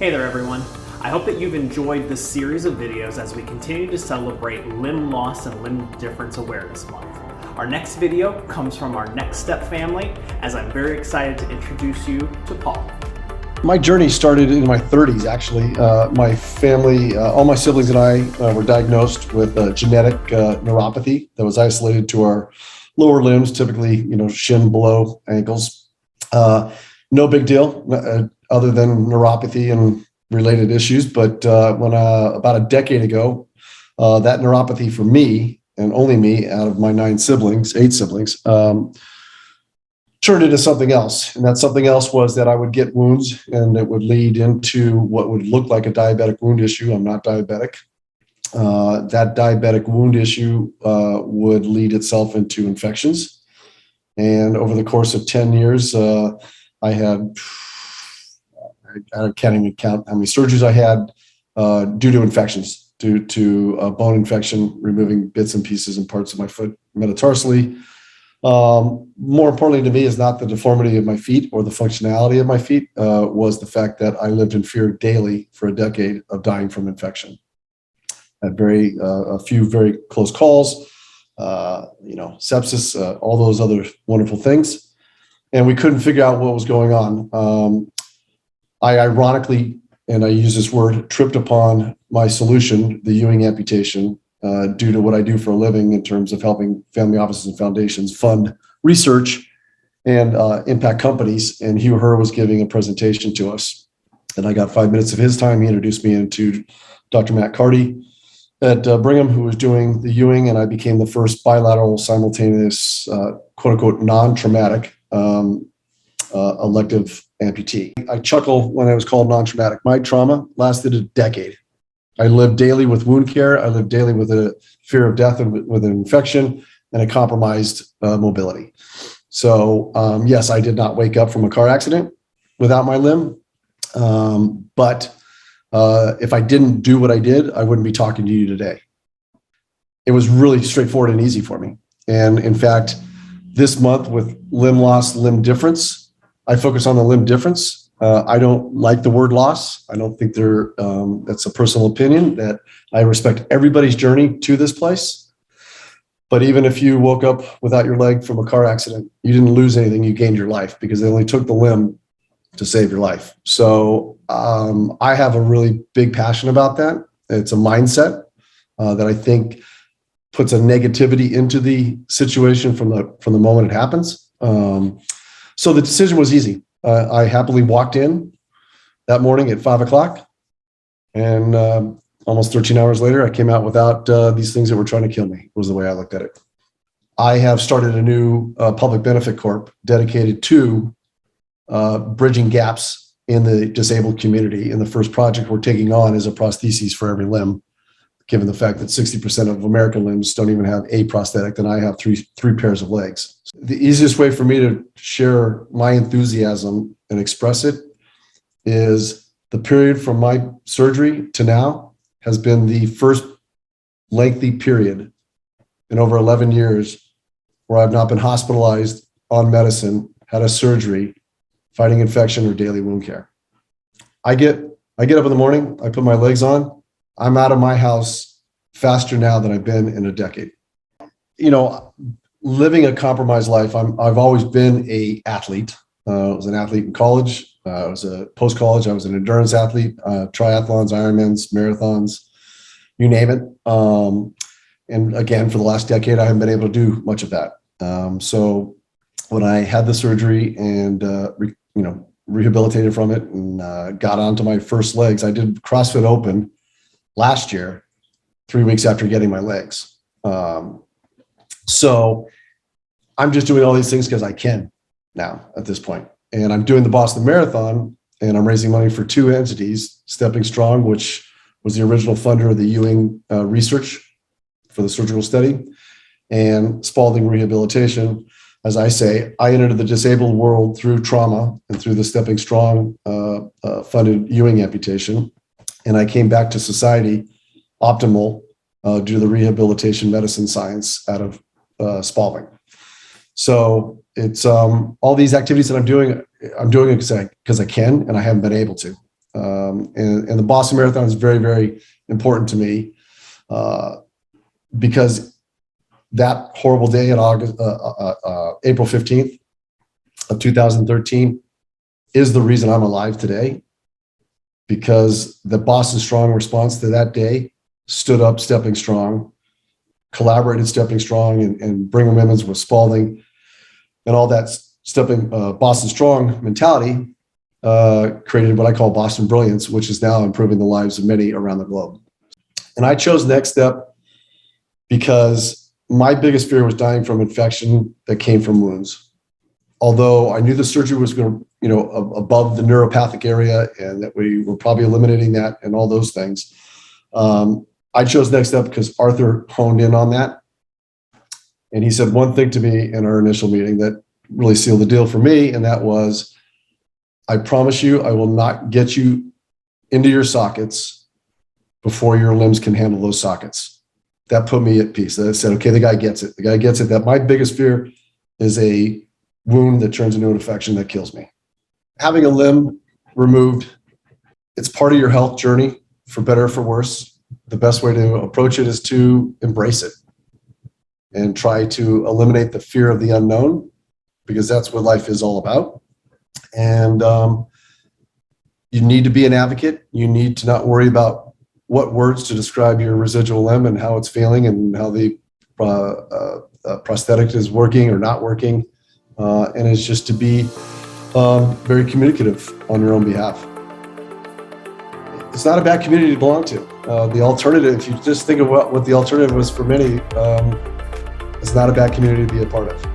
Hey there everyone. I hope that you've enjoyed this series of videos as we continue to celebrate Limb Loss and Limb Difference Awareness Month. Our next video comes from our Next Step family, as I'm very excited to introduce you to Paul. My journey started in my 30s, actually. My family, all my siblings and I were diagnosed with genetic neuropathy that was isolated to our lower limbs, typically, shin below ankles. No big deal, other than neuropathy and related issues. But when about a decade ago, that neuropathy for me, and only me out of my eight siblings, turned into something else. And that something else was that I would get wounds and it would lead into what would look like a diabetic wound issue. I'm not diabetic. That diabetic wound issue would lead itself into infections. And over the course of 10 years, I can't even count how many surgeries I had due to infections, due to bone infection, removing bits and pieces and parts of my foot metatarsally. More importantly to me is not the deformity of my feet or the functionality of my feet, was the fact that I lived in fear daily for a decade of dying from infection. I had a few very close calls, sepsis, all those other wonderful things. And we couldn't figure out what was going on. I ironically, and I use this word, tripped upon my solution, the Ewing amputation, due to what I do for a living in terms of helping family offices and foundations fund research and impact companies. And Hugh Herr was giving a presentation to us. And I got 5 minutes of his time. He introduced me into Dr. Matt Carty at Brigham, who was doing the Ewing, and I became the first bilateral simultaneous, quote unquote, non-traumatic elective amputee. I chuckle when I was called non-traumatic. My trauma lasted a decade. I lived daily with wound care. I lived daily with a fear of death and with an infection and a compromised mobility. So yes, I did not wake up from a car accident without my limb. But if I didn't do what I did, I wouldn't be talking to you today. It was really straightforward and easy for me. And in fact, this month with limb loss, limb difference, I focus on the limb difference. I don't like the word loss. I don't think that's a personal opinion, that I respect everybody's journey to this place. But even if you woke up without your leg from a car accident, you didn't lose anything, you gained your life, because they only took the limb to save your life. So I have a really big passion about that. It's a mindset that I think puts a negativity into the situation from the moment it happens. So the decision was easy. I happily walked in that morning at 5 o'clock, and almost 13 hours later, I came out without these things that were trying to kill me, was the way I looked at it. I have started a new public benefit corp dedicated to bridging gaps in the disabled community. And the first project we're taking on is a prosthesis for every limb, given the fact that 60% of American limbs don't even have a prosthetic, and I have three pairs of legs. The easiest way for me to share my enthusiasm and express it is the period from my surgery to now has been the first lengthy period in over 11 years where I've not been hospitalized, on medicine, had a surgery, fighting infection, or daily wound care. I get up in the morning, I put my legs on, I'm out of my house faster now than I've been in a decade. Living a compromised life, I've always been an athlete. I was an athlete in college. I was a post-college. I was an endurance athlete, triathlons, Ironmans, marathons, you name it. And again, for the last decade, I haven't been able to do much of that. So when I had the surgery and rehabilitated from it and got onto my first legs, I did CrossFit Open last year, 3 weeks after getting my legs. So I'm just doing all these things because I can now at this point. And I'm doing the Boston Marathon, and I'm raising money for two entities, Stepping Strong, which was the original funder of the Ewing research for the surgical study, and Spalding Rehabilitation. As I say, I entered the disabled world through trauma and through the Stepping Strong funded Ewing amputation. And I came back to society optimal due to the rehabilitation medicine science out of Spalding. So it's all these activities that I'm doing it because I can, and I haven't been able to. And the Boston Marathon is very, very important to me because that horrible day in April 15th of 2013 is the reason I'm alive today, because the Boston Strong response to that day stood up stepping strong, collaborated stepping strong, and Brigham Women's with Spalding, and all that stepping Boston Strong mentality created what I call Boston Brilliance, which is now improving the lives of many around the globe. And I chose Next Step because my biggest fear was dying from infection that came from wounds. Although I knew the surgery was going to, above the neuropathic area, and that we were probably eliminating that and all those things. I chose Next Step because Arthur honed in on that. And he said one thing to me in our initial meeting that really sealed the deal for me. And that was, I promise you, I will not get you into your sockets before your limbs can handle those sockets. That put me at peace. I said, okay, the guy gets it. The guy gets it. That my biggest fear is a wound that turns into an infection that kills me. Having a limb removed, it's part of your health journey, for better or for worse. The best way to approach it is to embrace it and try to eliminate the fear of the unknown, because that's what life is all about. And you need to be an advocate. You need to not worry about what words to describe your residual limb and how it's feeling and how the prosthetic is working or not working. And it's just to be very communicative on your own behalf. It's not a bad community to belong to. The alternative, if you just think of what the alternative was for many, it's not a bad community to be a part of.